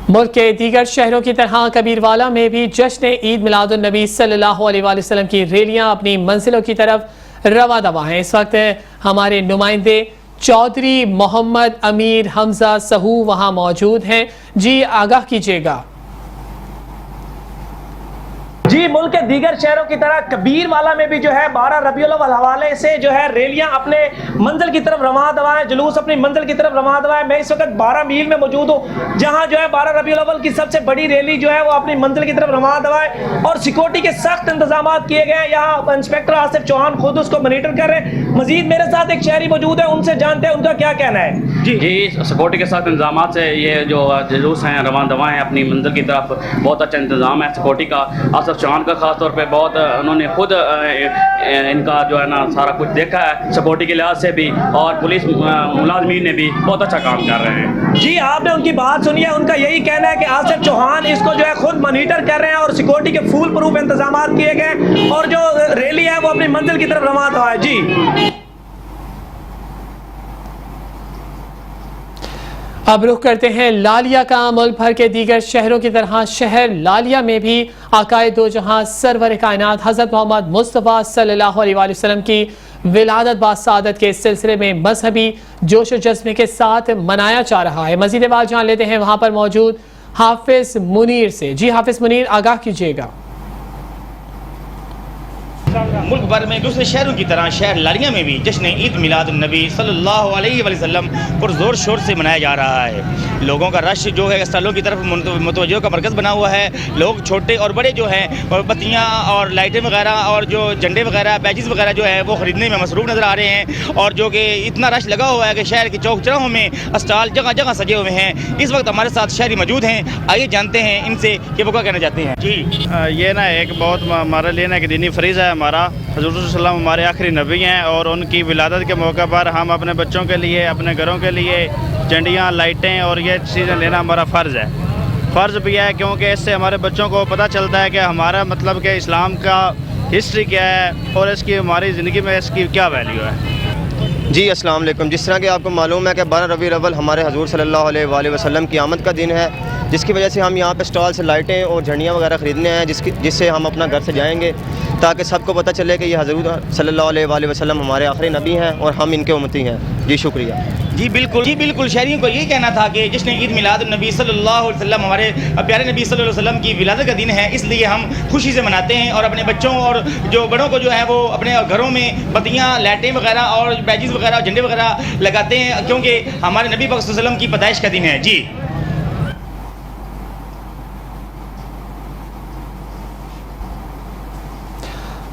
ملک کے دیگر شہروں کی طرح کبیروالا میں بھی جشن عید میلاد النبی صلی اللہ علیہ وآلہ وسلم کی ریلیاں اپنی منزلوں کی طرف रवा दवा हैं। इस वक्त हमारे नुमाइंदे चौधरी मोहम्मद अमीर हमजा सहू वहां मौजूद हैं। जी आगाह कीजिएगा। जी, मुल्क के दीगर शहरों की तरह कबीरवाला में भी जो है 12 रबीउल अव्वल हवाले से जो है रैलियां अपने मंजिल की तरफ रवाना दवाएं, जुलूस अपनी मंजिल की तरफ रवाना दवाएं। मैं इस वक्त 12 मील में मौजूद हूँ, जहां जो है 12 रबीउल अव्वल की सबसे बड़ी रैली जो है वो अपनी मंजिल की तरफ रवाना दवाएं और सिक्योरिटी के सख्त इंतजाम किए गए हैं। यहाँ इंस्पेक्टर आसिफ चौहान खुद उसको मॉनिटर कर रहे हैं। मजीद मेरे साथ एक शहरी मौजूद है, उनसे जानते हैं उनका क्या कहना है। जी, सिक्योरिटी के साथ इंतजाम से ये जो जुलूस हैं रवाना दवाएं अपनी मंजिल की तरफ, बहुत अच्छा इंतजाम है सिक्योरिटी का। आसिफ चौहान का खास तौर पे बहुत उन्होंने खुद इनका जो है ना सारा कुछ देखा है सिक्योरिटी के लिहाज से भी, और पुलिस मुलाजमीन ने भी बहुत अच्छा काम कर रहे हैं। जी, आपने उनकी बात सुनी है, उनका यही कहना है कि आसिफ चौहान इसको जो है खुद मॉनिटर कर रहे हैं और सिक्योरिटी के फुल प्रूफ इंतजाम किए गए और जो रैली है वो अपनी मंजिल की तरफ रवाना हुआ है। जी, अब रुख करते हैं लालिया का। मुल्क भर के दीगर शहरों की तरह शहर लालिया में भी आकाए दो जहां सरवर कायनात हज़रत मोहम्मद मुस्तफ़ा सल्लल्लाहु अलैहि वसल्लम की विलादत बासादत के सिलसिले में मजहबी जोश और जज्बे के साथ मनाया जा रहा है। मज़ीद बात जान लेते हैं वहां पर मौजूद हाफिज मुनीर से। जी हाफिज मुनीर, आगाह कीजिएगा। मुल्क भर में दूसरे शहरों की तरह शहर लालिया में भी जश्न ईद मिलाद नबी सल्लल्लाहु अलैहि वसल्लम पुरजोर शोर से मनाया जा रहा है। लोगों का रश जो है स्थलों की तरफ मुतवज्जो का मरकज़ बना हुआ है। लोग छोटे और बड़े जो हैं बत्तियाँ और लाइटें वगैरह और जो झंडे वगैरह बैजेस वगैरह जो है वो ख़रीदने में मसरूफ़ नज़र आ रहे हैं, और जो कि इतना रश लगा हुआ है कि शहर के चौक चौराहों में अस्टाल जगह जगह सजे हुए हैं। इस वक्त हमारे साथ शहरी मौजूद हैं, आइए जानते हैं इनसे कि वो क्या कहना चाहते हैं। जी, ये ना एक बहुत हमारे लिए ना एक दीनी फरीज़ है हमारा। हज़रत सल्लल्लाहु हमारे आखिरी नबी हैं और उनकी विलादत के मौके पर हम अपने बच्चों के लिए, अपने घरों के लिए झंडियाँ, लाइटें और ये चीज़ें लेना हमारा फ़र्ज़ है। फ़र्ज़ भी है क्योंकि इससे हमारे बच्चों को पता चलता है कि हमारा मतलब कि इस्लाम का हिस्ट्री क्या है और इसकी हमारी ज़िंदगी में इसकी क्या वैल्यू है। जी अस्सलाम वालेकुम। जिस तरह कि आपको मालूम है कि 12 रबीउल अव्वल हमारे हजूर सल्लल्लाहु अलैहि वसल्लम की आमद का दिन है, जिसकी वजह से हम यहाँ पे स्टॉल से लाइटें और झंडियाँ वगैरह ख़रीदने हैं, जिससे हम अपना घर से जाएंगे ताकि सबको पता चले कि ये हजूर सल्लल्लाहु अलैहि वसल्लम हमारे आखिरी नबी हैं और हम इनके उम्मती हैं। जी शुक्रिया। जी बिल्कुल शहरियों को यही कहना था कि जश्न ईद मिलाद नबी सल्लल्लाहु अलैहि वसल्लम हमारे प्यारे नबी सल्लल्लाहु अलैहि वसल्लम की विलादत का दिन है, इसलिए हम खुशी से मनाते हैं और अपने बच्चों और जो बड़ों को जो है वो अपने घरों में बत्तियाँ, लाइटें वगैरह और बैजेस वगैरह, झंडे वगैरह लगाते हैं क्योंकि हमारे नबी पाक सल्लल्लाहु अलैहि वसल्लम की पैदाइश का दिन है। जी,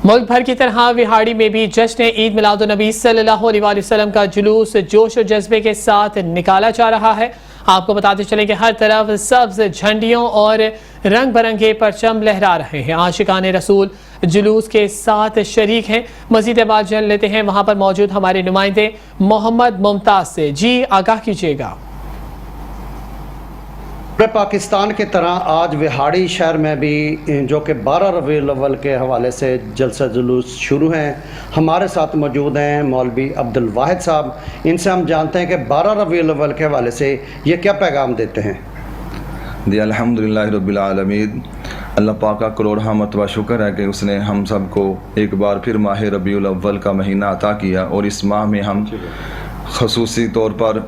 मुल्क भर की तरह विहाड़ी में भी जश्न ईद मिलाद नबी सल्लल्लाहु अलैहि वसल्लम का जुलूस जोश और जज्बे के साथ निकाला जा रहा है। आपको बताते चलें कि हर तरफ सब्ज झंडियों और रंग बिरंगे परचम लहरा रहे हैं। आशिकान रसूल जुलूस के साथ शरीक हैं। मज़ीद बात जान लेते हैं वहाँ पर मौजूद हमारे नुमाइंदे मोहम्मद मुमताज़ से। जी आगाह कीजिएगा। पाकिस्तान की तरह आज विहाड़ी शहर में भी जो कि 12 रबीउल अव्वल के हवाले से जलसा जुलूस शुरू हैं, हमारे साथ मौजूद हैं मौलवी अब्दुल वाहिद साहब। इनसे हम जानते हैं कि 12 रबीउल अव्वल के हवाले से ये क्या पैगाम देते हैं। जी अल्हम्दुलिल्लाह रब्बिल आलमीन। अल्लाह पाक का करोड़ हमद व शुक्र है कि उसने हम सब को एक बार फिर माह रबीउल अव्वल का महीना अता किया और इस माह में हम ख़ुसूसी तौर पर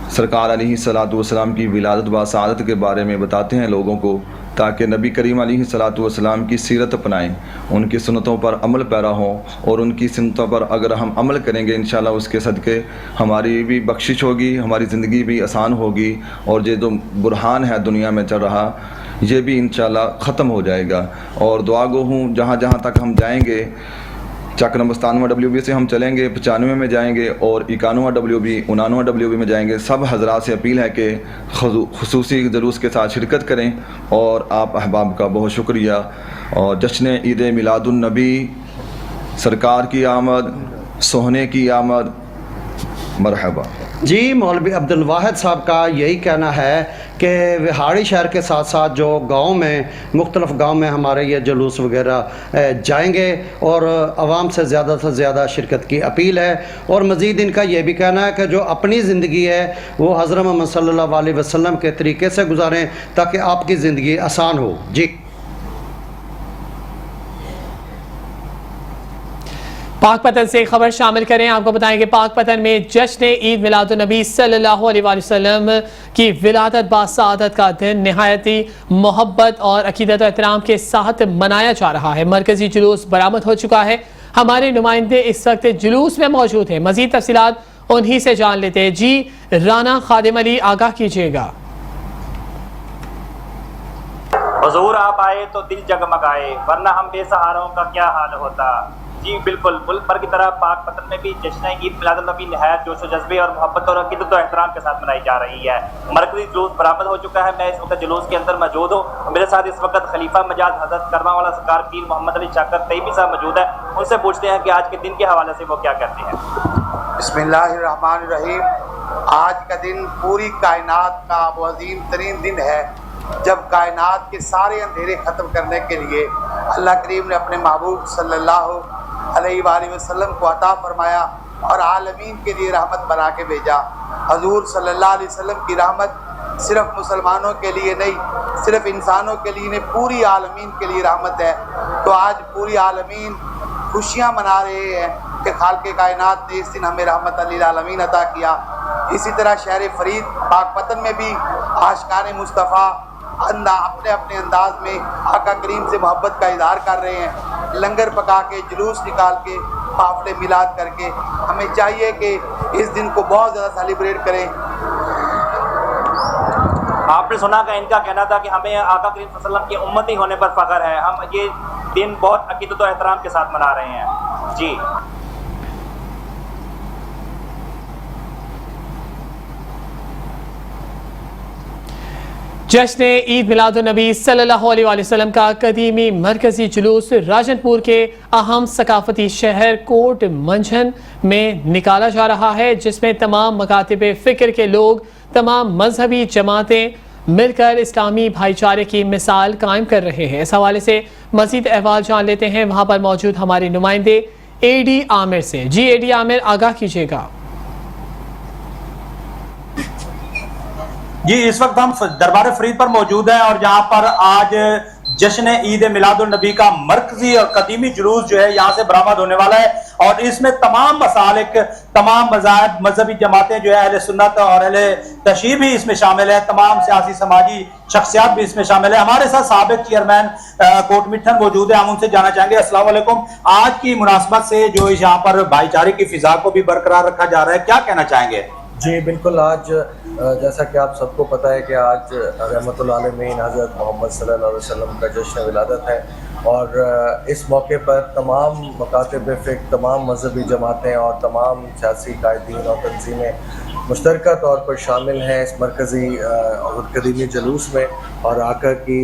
सरकार अलैहिस्सलातु वस्सलाम की विलादत व सआदत के बारे में बताते हैं लोगों को, ताकि नबी करीम अलैहिस्सलातु वस्सलाम की सीरत अपनाएं, उनकी सुन्नतों पर अमल पैरा हों और उनकी सुन्नतों पर अगर हम अमल करेंगे इंशाअल्लाह उसके सदक़े हमारी भी बख्शिश होगी, हमारी ज़िंदगी भी आसान होगी और ये जो बुरहान है दुनिया में चल रहा ये भी इंशाअल्लाह ख़त्म हो जाएगा। और दुआ गो हूँ जहाँ जहाँ तक हम जाएंगे, चक नंबर 97 WB से हम चलेंगे, 95 में जाएंगे और 91 WB 89 WB में जाएंगे। सब हजरात से अपील है कि खुसूसी जुलूस के साथ शिरकत करें और आप अहबाब का बहुत शुक्रिया। और जश्न ईद मिलादुन नबी, सरकार की आमद, सोहने की आमद, मरहबा। जी, मौलवी अब्दुल वाहिद साहब का यही कहना है कि विहाड़ी शहर के साथ साथ जो गांव में मुख्तलिफ गांव में हमारे ये जुलूस वगैरह जाएंगे और आवाम से ज़्यादा शिरकत की अपील है। और मज़ीद इनका ये भी कहना है कि जो अपनी ज़िंदगी है वो हज़रत मोहम्मद सल्लल्लाहु अलैहि वसल्लम के तरीके से गुजारें ताकि आपकी ज़िंदगी आसान हो। जी, पाक पतन से खबर शामिल करें। आपको बताएं कि पाक पतन में जश्न ईद मिलादुन नबी सल्लल्लाहु अलैहि वसल्लम की विलादत बासआदत का दिन निहायती मोहब्बत और अकीदत और एहतराम के साथ मनाया जा रहा है। मरकजी जुलूस बरामद हो चुका है। हमारे नुमाइंदे इस वक्त जुलूस में मौजूद हैं। मजीद तफसीलात उन्हीं से जान लेते हैं। जी राना खादिम अली, आगाह कीजिएगा। हुजूर आप आए तो दिल जगमगाए, वरना हम बेसहारों का क्या हाल होता। जी बिल्कुल, मुल्क भर की तरह पाक पतन में भी जश्न ईद मिलादुन नबी निहायत जोश व जज्बे और मोहब्बत और अकीदत और एहतराम के साथ मनाई जा रही है। मरकजी जुलूस बरामद हो चुका है। मैं इस वक्त जुलूस के अंदर मौजूद हूँ। मेरे साथ इस वक्त खलीफा मजाज हजरत करमावाला सरकार पीर मोहम्मद अली शाकर तैयबी साहब मौजूद है। उनसे पूछते हैं कि आज के दिन के हवाले से वो क्या कहते हैं। बिस्मिल्लाहिर्रहमानिर्रहीम। आज का दिन पूरी कायनात का वो अजीम तरीन दिन है जब कायनात के सारे अंधेरे ख़त्म करने के लिए अल्लाह करीम ने अपने महबूब सल्लल्लाहु अलैहि वसल्लम को अता फरमाया और आलमीन के लिए रहमत बना के भेजा। हजूर सल्लल्लाहु अलैहि वसल्लम की रहमत सिर्फ मुसलमानों के लिए नहीं, सिर्फ इंसानों के लिए नहीं, पूरी आलमीन के लिए रहमत है। तो आज पूरी आलमीन खुशियाँ मना रहे हैं कि खालिक़े कायनात ने इस दिन हमें रहमत लिल आलमीन अता किया। इसी तरह शहर फरीद पाक पतन में भी आशिकाने मुस्तफ़ा अपने अपने अंदाज में आका करीम से मोहब्बत का इजहार कर रहे हैं। लंगर पका के, जुलूस निकाल के, काफ़िले मिलाद करके हमें चाहिए कि इस दिन को बहुत ज़्यादा सेलिब्रेट करें। आपने सुना कि इनका कहना था कि हमें आका करीम सल्लल्लाहु अलैहि वसल्लम की उम्मती होने पर फ़ख्र है। हम ये दिन बहुत अकीदत और एहतराम के साथ मना रहे हैं। जी जश्न ईद मिलादुन नबी सल्लल्लाहु अलैहि वसल्लम का कदीमी मरकजी जुलूस राजनपुर के अहम सकाफती शहर कोट मंझन में निकाला जा रहा है, जिसमें तमाम मकातिब फ़िक्र के लोग, तमाम मजहबी जमातें मिलकर इस्लामी भाईचारे की मिसाल कायम कर रहे हैं। इस हवाले से मज़ीद अहवाल जान लेते हैं वहाँ पर मौजूद हमारे नुमाइंदे एडी आमिर से। जी एडी आमिर, आगाह कीजिएगा। जी इस वक्त हम दरबार फरीद पर मौजूद हैं और जहां पर आज जश्न ईद मिलादुन नबी का मरकजी और कदीमी जुलूस जो है यहाँ से बरामद होने वाला है और इसमें तमाम मसालिक, तमाम मज़ाहब, मजहबी जमातें जो है अहले सुन्नत और अहले तशरीह भी इसमें शामिल है, तमाम सियासी समाजी शख्सियात भी इसमें शामिल है। हमारे साथ साबिक चेयरमैन कोट मिठन मौजूद है। हम उनसे जानना चाहेंगे, अस्सलाम वालेकुम, आज की मुनासबत से जो यहाँ पर भाईचारे की फिजा को भी बरकरार रखा जा रहा है, क्या कहना चाहेंगे? जी बिल्कुल, आज जैसा कि आप सबको पता है कि आज रहमतुल आलमीन हज़रत मोहम्मद सल्लल्लाहु अलैहि वसल्लम का जश्न विलादत है और इस मौके पर तमाम मकातिब फ़िक़्ह, तमाम मजहबी जमातें और तमाम सियासी कायदीन और तंजीमें मुश्तरका तौर पर शामिल हैं इस मरकज़ी और कदीमी जुलूस में और आका की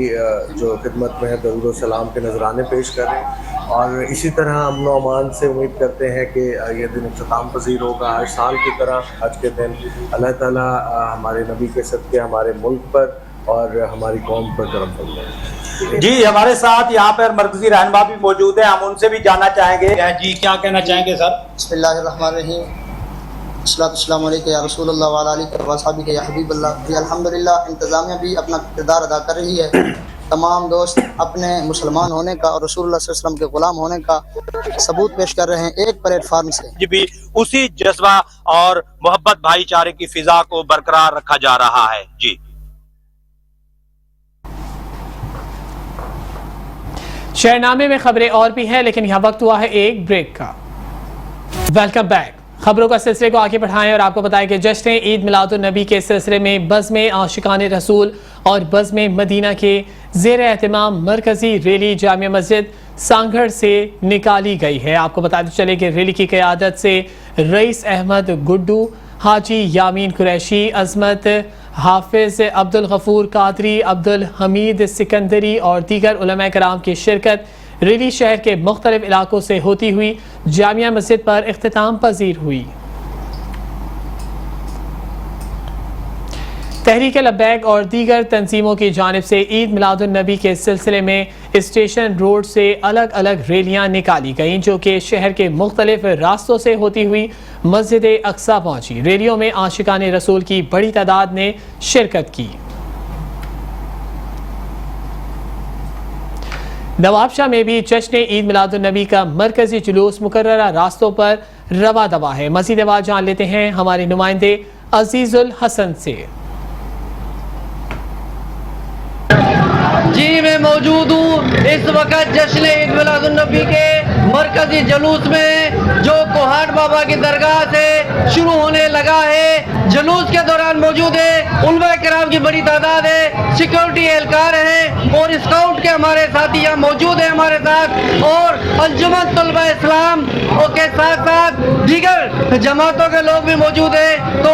जो खिदमत में है दरूद व सलाम के नजराने पेश कर रहे हैं और इसी तरह अमन व अमान से उम्मीद करते हैं कि ये दिन इख्तिताम पज़ीर होगा। हर साल की तरह आज के दिन अल्लाह ताला हमारे नबी के सदक़े हमारे मुल्क पर और हमारी कौम पर करम फरमाए। जी हमारे साथ यहाँ पर मरकजी रहनुमा भी मौजूद है, हम उनसे भी जानना चाहेंगे। जी क्या कहना चाहेंगे सर? बिस्मिल्लाहिर्रहमानिर्रहीम, अस्सलाम वालेकुम या रसूलुल्लाह व अला आलिहि व असहाबिहि या हबीबल्लाह। जी अल्हम्दुलिल्लाह, इंतज़ामिया भी अपना किरदार अदा कर रही है। तमाम दोस्त अपने मुसलमान होने का और रसूलुल्लाह सल्लल्लाहु अलैहि वसल्लम के गुलाम होने का सबूत पेश कर रहे हैं एक प्लेटफार्म से। जी भी उसी जज्बा और मोहब्बत भाईचारे की फिजा को बरकरार रखा जा रहा है। जी शहरनामे में खबरें और भी हैं, लेकिन यहाँ वक्त हुआ है एक ब्रेक का। Welcome back. खबरों का सिलसिले को आगे बढ़ाएं और आपको बताएं कि जश्न ईद मिलादुन नबी के सिलसिले में बज़्म आशिकाने रसूल और बज़्म मदीना के ज़ेर एहतमाम मरकज़ी रैली जामिया मस्जिद सांगढ़ से निकाली गई है। आपको बताते चले कि रैली की क़यादत से रईस अहमद गुड्डू, हाजी यामीन कुरैशी, अज़मत हाफिज़ अब्दुल गफूर कादरी, अब्दुल हमीद सिकंदरी और दीगर उलमा कराम की शिरकत रैली शहर के मुख्तलिफ इलाकों से होती हुई जामिया मस्जिद पर इख्तिताम पजीर हुई। तहरीक लब्बैक और दीगर तंजीमों की जानिब से ईद मिलादुन नबी के सिलसिले में स्टेशन रोड से अलग अलग रैलियाँ निकाली गईं, जो कि शहर के मुख्तलिफ रास्तों से होती हुई मस्जिद अक्सा पहुँची। रैलियों में आशिकाने रसूल की बड़ी तादाद ने शिरकत की। नवाबशाह में भी जश्न ईद मिलादुन नबी का मरकजी जुलूस मुकर्ररा रास्तों पर रवा दवा है। मज़ीद बात जान लेते हैं हमारे नुमाइंदे अजीजुल हसन से। जी मैं मौजूद हूँ इस वक्त जश्न ईद मिलादुन नबी के मरकजी जुलूस में जो कोहाट बाबा की दरगाह से शुरू होने लगा है। जुलूस के दौरान मौजूद है उलमा किराम की बड़ी तादाद है, सिक्योरिटी एहलकार हैं और स्काउट के हमारे साथी यहाँ मौजूद हैं हमारे साथ, और अंजुमन तलबा इस्लाम के साथ साथ दीगर जमातों के लोग भी मौजूद हैं। तो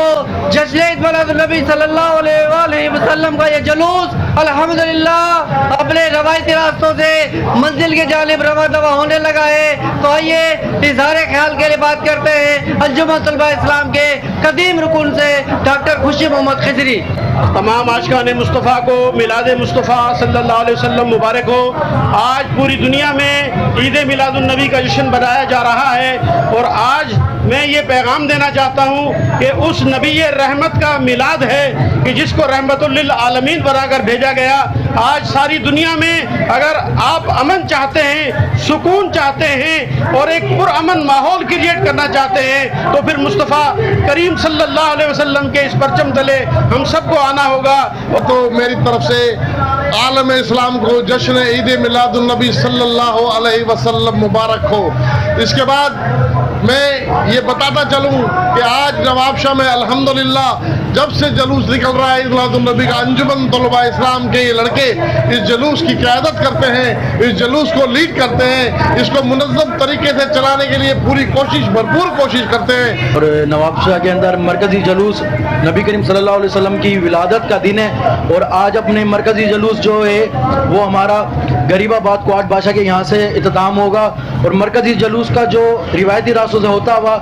जश्न ईद मिलादुन नबी सल्लल्लाहु अलैहि वसल्लम का ये जुलूस अल्हम्दुलिल्लाह अपने रवायती रास्तों से मंजिल की जानिब रवा दवा होने लगा है। तो आइए इज़हार ख्याल के लिए बात करते हैं अंजुमन तलबा इस्लाम के कदीम रुकन से डॉक्टर खुशी मोहम्मद खिजरी। तमाम आशिकान मुस्तफ़ा को मिलाद मुस्तफ़ा सल्लल्लाहु अलैहि वसल्लम मुबारक हो। आज पूरी दुनिया में ईद मिलादुन नबी का जश्न बनाया जा रहा है और आज मैं ये पैगाम देना चाहता हूँ कि उस नबी रहमत का मिलाद है कि जिसको रहमतुल लिल आलमीन बनाकर भेजा गया। आज सारी दुनिया में अगर आप अमन चाहते हैं, सुकून चाहते हैं और एक पुरअमन माहौल क्रिएट करना चाहते हैं तो फिर मुस्तफ़ा करीम सल्लल्लाहु अलैहि वसल्लम के इस परचम तले हम सबको आना होगा। तो मेरी तरफ से आलम इस्लाम को जश्न ईद मिलादुन नबी सल्लल्लाहु अलैहि वसल्लम मुबारक हो। इसके बाद मैं ये बताता चलूँ कि आज नवाबशाह में अल्हम्दुलिल्लाह जब से जुलूस निकल रहा है ईद मिलादुन नबी का, अंजुमन तलबा इस्लाम के ये लड़के इस जुलूस की क़यादत करते हैं, इस जुलूस को लीड करते हैं, इसको मुनज़्ज़म तरीके से चलाने के लिए पूरी कोशिश, भरपूर कोशिश करते हैं। और नवाबशाह के अंदर मरकज़ी जुलूस नबी करीम सल्लल्लाहु अलैहि वसल्लम की विलादत का दिन है और आज अपने मरकज़ी जुलूस जो है वो हमारा गरीबाबाद क्वाड बादशाह के यहाँ से इख्तिताम होगा और मरकज़ी जुलूस का जो रिवायती रास्तों से होता हुआ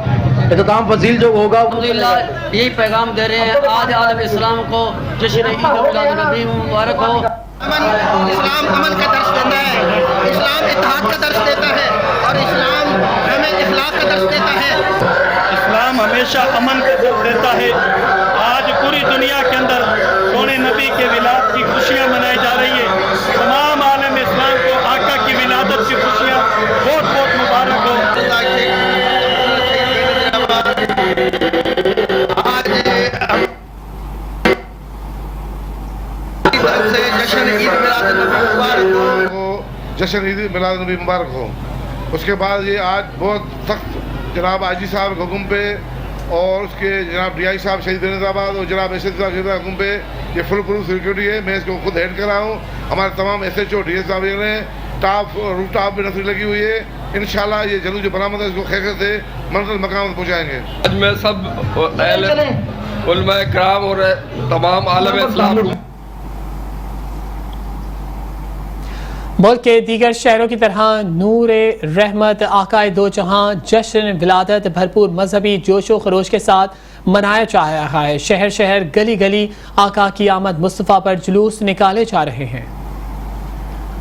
इख्तिताम फजील जो होगा यही पैगाम दे रहे हैं आज आलम इस्लाम को जश्न ईद मिलादुन नबी मुबारक हो। इस्लाम अमन का दर्स देता है, इस्लाम इत्तेहाद का दर्स देता है और इस्लाम हमें इखलाक का दर्स देता है। इस्लाम हमेशा अमन का दर्स देता है। आज पूरी दुनिया के अंदर सोने नबी के विलाद की खुशियाँ मनाई जा रही है। तमाम आलम इस्लाम को आका की विलादत की खुशियाँ बहुत बहुत मुबारक हो। जश्न ईद मिलाद नबी मुबारक हो। उसके बाद ये आज बहुत सख्त जनाब आजी साहब के हुक्म पे और उसके जनाब डीआई साहब शहीद बेनज़ाबाद और जनाब एस एच साहब के हुक्म पे ये फुल प्रूफ सिक्योरिटी है। मैं इसको खुद हेड कर रहा हूँ। हमारे तमाम SHO DS साहब ने रूफ टॉप में नसरी लगी हुई है। इंशाल्लाह ये जलूस जो बरामद है इसको खैरियत से मंजिल मकाम तक पहुँचाएंगे। आज मैं सब उलमा इकराम और तमाम आलम इस्लाम मुल्क के दीगर शहरों की तरह नूर रहमत आकाए दो जहां जश्न विलादत भरपूर मजहबी जोश व खरोश के साथ मनाया जा रहा है। शहर शहर गली गली आका की आमद मुस्तफ़ा पर जुलूस निकाले जा रहे हैं।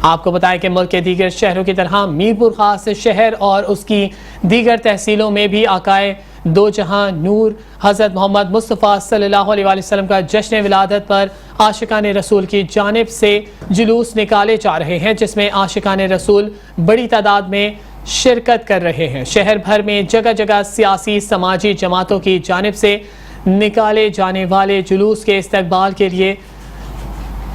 आपको बताएं कि मुल्क के दीगर शहरों की तरह मीरपुर खास शहर और उसकी दीगर तहसीलों में भी आकाए दो जहां नूर हज़रत मोहम्मद मुस्तफ़ा सल्लल्लाहु अलैहि वसल्लम का जश्न विलादत पर आशिकान रसूल की जानिब से जुलूस निकाले जा रहे हैं, जिसमें आशिकान रसूल बड़ी तादाद में शिरकत कर रहे हैं। शहर भर में जगह जगह सियासी समाजी जमातों की जानिब से निकाले जाने वाले जुलूस के इस्तकबाल के लिए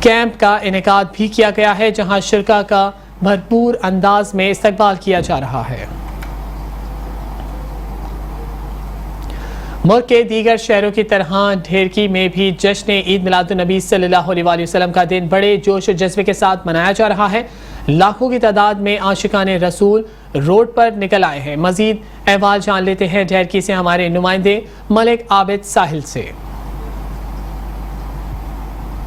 कैंप का इनेकाद भी किया गया है, जहां शिरका का भरपूर अंदाज में इस्तकबाल किया जा रहा है। मुल्क के दीगर शहरों की तरह ढेरकी में भी जश्न ईद मिलादुन नबी सल्लल्लाहु अलैहि वसल्लम का दिन बड़े जोश और जज्बे के साथ मनाया जा रहा है। लाखों की तादाद में आशिकान रसूल रोड पर निकल आए हैं। मजीद अहवाल जान लेते हैं ढेरकी से हमारे नुमाइंदे मलिक आबिद साहिल से।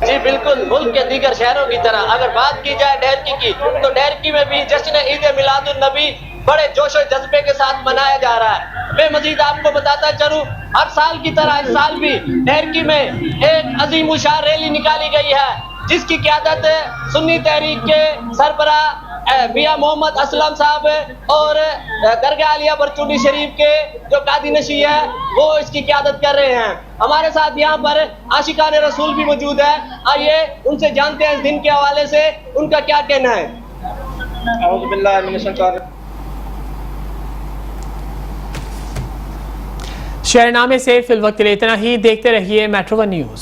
जी बिल्कुल, मुल्क के दीगर शहरों की तरह अगर बात की जाए ढेरकी की तो ढेरकी में भी जश्न ईद मिलादुन नबी बड़े जोश और जज्बे के साथ मनाया जा रहा है। मैं मजीद आपको बताता चलूं, हर साल की तरह इस साल भी ढेरकी में एक अजीम शान रैली निकाली गई है, जिसकी क़यादत सुन्नी तहरीक के सरबराह मियां मोहम्मद असलम साहब और दरगाह आलिया बरचूनी शरीफ के जो कादी नशी है वो इसकी क़यादत कर रहे हैं। हमारे साथ यहाँ पर आशिकान रसूल भी मौजूद है। आइए उनसे जानते हैं इस दिन के हवाले से उनका क्या कहना है। शेयरनामे से फिल वक्त इतना ही। देखते रहिए मेट्रो वन न्यूज़।